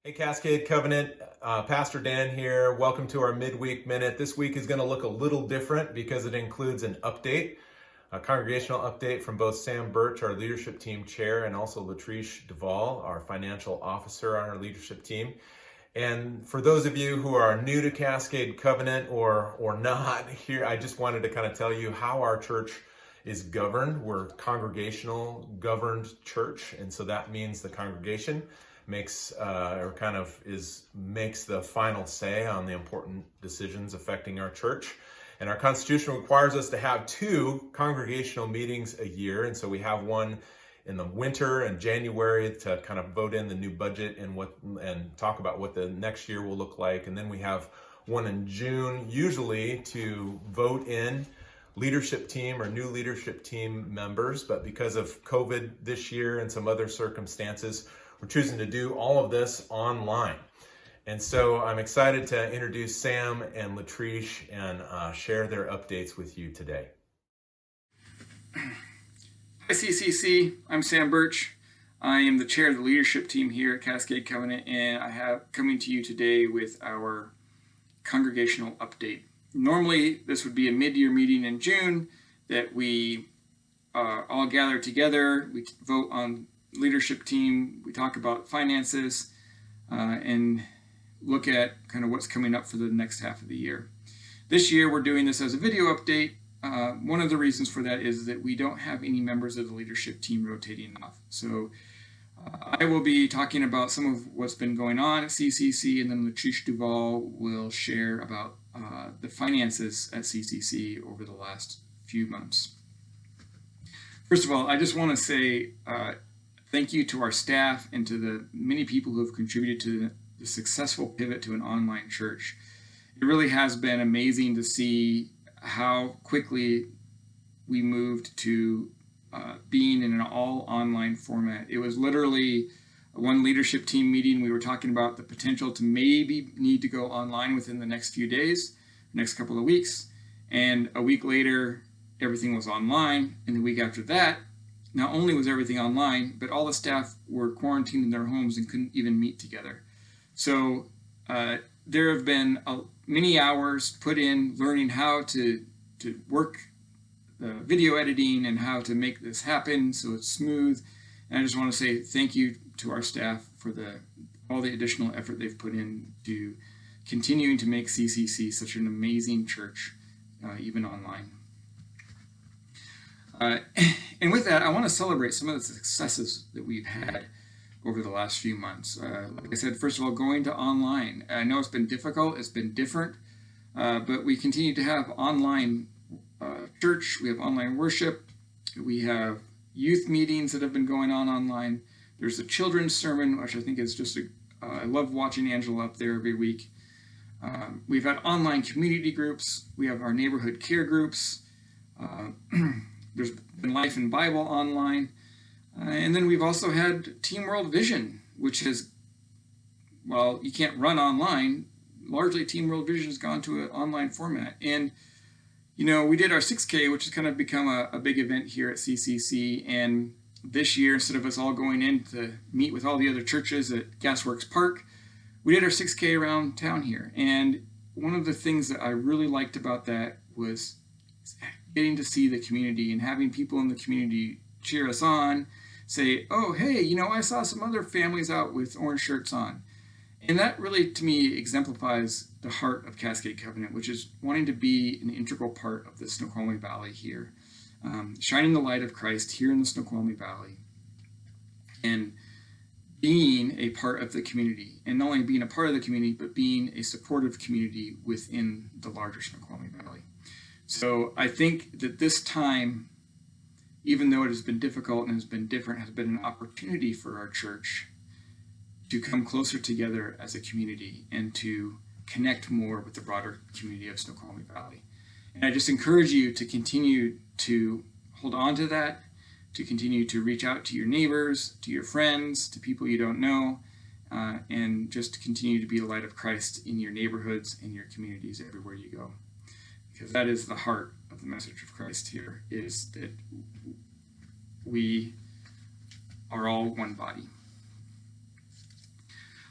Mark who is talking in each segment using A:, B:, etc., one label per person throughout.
A: Hey, Cascade Covenant, Pastor Dan here. Welcome to our midweek minute. This week is going to look a little different because it includes an update, a congregational update from both Sam Birch, our leadership team chair, and also Latrice Duvall, our financial officer on our leadership team. And for those of you who are new to Cascade Covenant or not here, I just wanted to kind of tell you how our church is governed. We're congregational governed church, and so that means the congregation makes the final say on the important decisions affecting our church. And our constitution requires us to have 2 congregational meetings a year, and so we have one in the winter and January to kind of vote in the new budget and talk about what the next year will look like. And then we have one in June, usually to vote in leadership team or new leadership team members. But because of COVID this year and some other circumstances, we're choosing to do all of this online. And so I'm excited to introduce Sam and Latrice and share their updates with you today.
B: Hi CCC, I'm Sam Birch. I am the chair of the leadership team here at Cascade Covenant, and I have coming to you today with our congregational update. Normally, this would be a mid-year meeting in June that we all gather together, we vote on leadership team, we talk about finances, and look at kind of what's coming up for the next half of the year. This year, we're doing this as a video update. One of the reasons for that is that we don't have any members of the leadership team rotating off. So I will be talking about some of what's been going on at CCC, and then Latrice Duvall will share about the finances at CCC over the last few months. First of all, I just want to say thank you to our staff and to the many people who have contributed to the successful pivot to an online church. It really has been amazing to see how quickly we moved to being in an all online format. It was literally one leadership team meeting. We were talking about the potential to maybe need to go online within the next few days, next couple of weeks. And a week later, everything was online. And the week after that, not only was everything online, but all the staff were quarantined in their homes and couldn't even meet together. So there have been many hours put in learning how to work the video editing and how to make this happen so it's smooth. And I just want to say thank you to our staff for all the additional effort they've put in to continuing to make CCC such an amazing church, even online. And with that, I want to celebrate some of the successes that we've had over the last few months. Like I said, first of all, going to online. I know it's been difficult, it's been different, but we continue to have online church, we have online worship, we have youth meetings that have been going on online. There's a children's sermon, which I think is just I love watching Angela up there every week. We've had online community groups, we have our neighborhood care groups, there's been Life in Bible online. And then we've also had Team World Vision, which has, well, you can't run online. Largely, Team World Vision has gone to an online format. And, you know, we did our 6K, which has kind of become a big event here at CCC. And this year, instead of us all going in to meet with all the other churches at Gasworks Park, we did our 6K around town here. And one of the things that I really liked about that was getting to see the community and having people in the community cheer us on, say, oh, hey, you know, I saw some other families out with orange shirts on. And that really, to me, exemplifies the heart of Cascade Covenant, which is wanting to be an integral part of the Snoqualmie Valley here, shining the light of Christ here in the Snoqualmie Valley, and being a part of the community, and not only being a part of the community, but being a supportive community within the larger Snoqualmie Valley. So I think that this time, even though it has been difficult and has been different, has been an opportunity for our church to come closer together as a community and to connect more with the broader community of Snoqualmie Valley. And I just encourage you to continue to hold on to that, to continue to reach out to your neighbors, to your friends, to people you don't know, and just continue to be the light of Christ in your neighborhoods and your communities everywhere you go. Because that is the heart of the message of Christ here, is that we are all one body.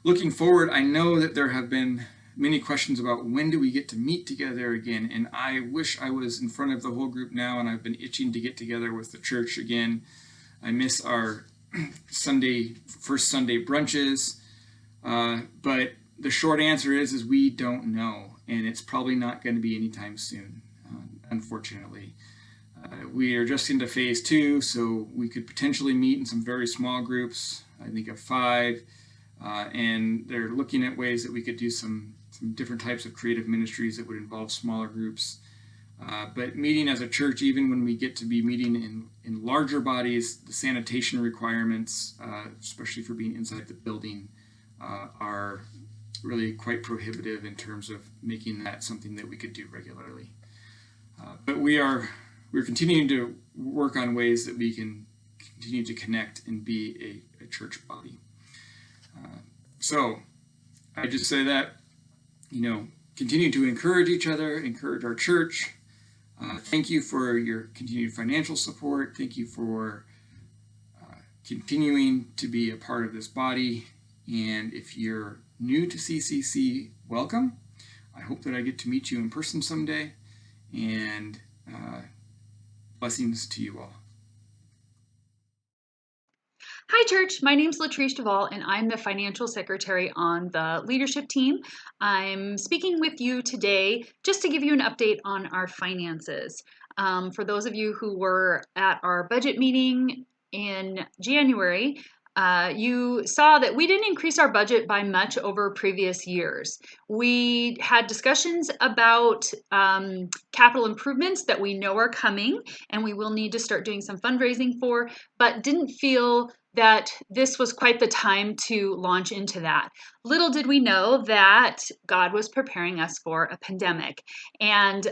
B: looking forward, I know that there have been many questions about when do we get to meet together again, and I wish I was in front of the whole group now, and I've been itching to get together with the church again. I miss our first Sunday brunches, but the short answer is we don't know, and it's probably not going to be anytime soon, unfortunately. We are just into phase 2, so we could potentially meet in some very small groups, I think of 5, and they're looking at ways that we could do some different types of creative ministries that would involve smaller groups. But meeting as a church, even when we get to be meeting in larger bodies, the sanitation requirements, especially for being inside the building, are really quite prohibitive in terms of making that something that we could do regularly. But we're continuing to work on ways that we can continue to connect and be a church body. So I just say that, continue to encourage each other, encourage our church. Thank you for your continued financial support. Thank you for continuing to be a part of this body. And if you're new to CCC, welcome. I hope that I get to meet you in person someday. And blessings to you all.
C: Hi, church. My name's Latrice Duvall, and I'm the financial secretary on the leadership team. I'm speaking with you today just to give you an update on our finances. For those of you who were at our budget meeting in January, you saw that we didn't increase our budget by much over previous years. We had discussions about capital improvements that we know are coming and we will need to start doing some fundraising for, but didn't feel that this was quite the time to launch into that. Little did we know that God was preparing us for a pandemic, and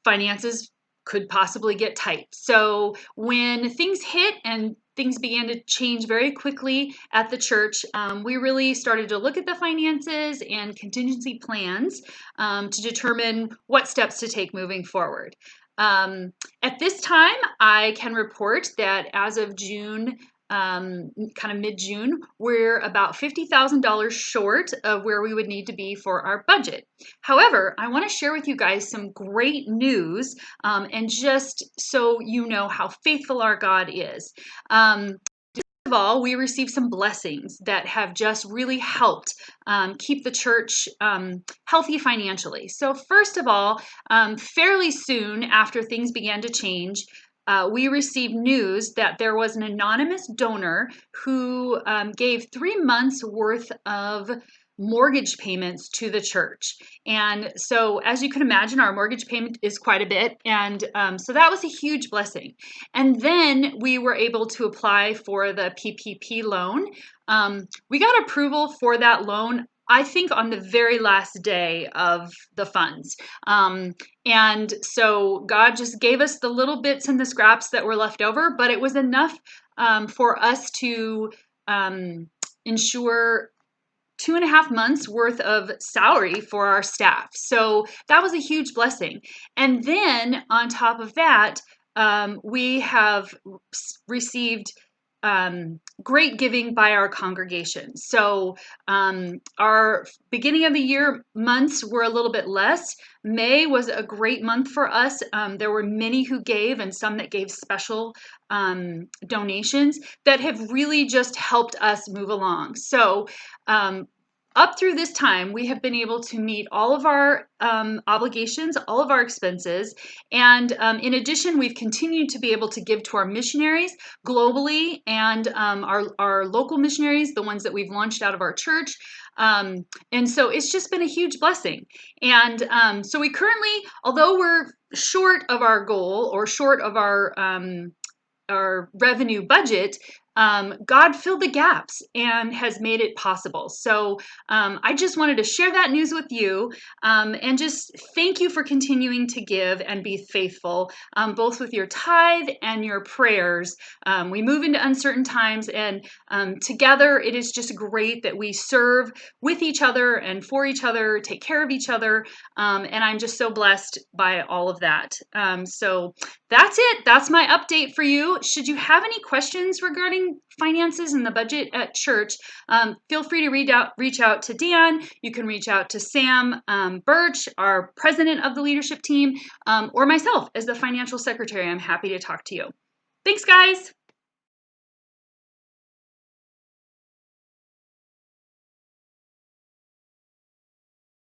C: finances could possibly get tight. So when things hit and things began to change very quickly at the church, we really started to look at the finances and contingency plans to determine what steps to take moving forward. At this time, I can report that as of June, kind of mid-June, we're about $50,000 short of where we would need to be for our budget. However, I want to share with you guys some great news, and just so you know how faithful our God is. Of all, we received some blessings that have just really helped keep the church healthy financially. So first of all, fairly soon after things began to change, we received news that there was an anonymous donor who gave 3 months worth of mortgage payments to the church. And so as you can imagine, our mortgage payment is quite a bit. And so that was a huge blessing. And then we were able to apply for the PPP loan. We got approval for that loan, I think, on the very last day of the funds. And so God just gave us the little bits and the scraps that were left over, but it was enough for us to ensure 2.5 months worth of salary for our staff. So that was a huge blessing. And then on top of that, we have received great giving by our congregation. So our beginning of the year months were a little bit less. May was a great month for us. There were many who gave and some that gave special donations that have really just helped us move along. So up through this time, we have been able to meet all of our obligations, all of our expenses. And in addition, we've continued to be able to give to our missionaries globally and our local missionaries, the ones that we've launched out of our church. And so it's just been a huge blessing. And so we currently, although we're short of our goal or short of our revenue budget, God filled the gaps and has made it possible. So I just wanted to share that news with you and just thank you for continuing to give and be faithful, both with your tithe and your prayers. We move into uncertain times, and together it is just great that we serve with each other and for each other, take care of each other, and I'm just so blessed by all of that. So that's it. That's my update for you. Should you have any questions regarding finances and the budget at church, feel free to reach out to Dan. You can reach out to Sam Birch, our president of the leadership team, or myself as the financial secretary. I'm happy to talk to you. Thanks, guys.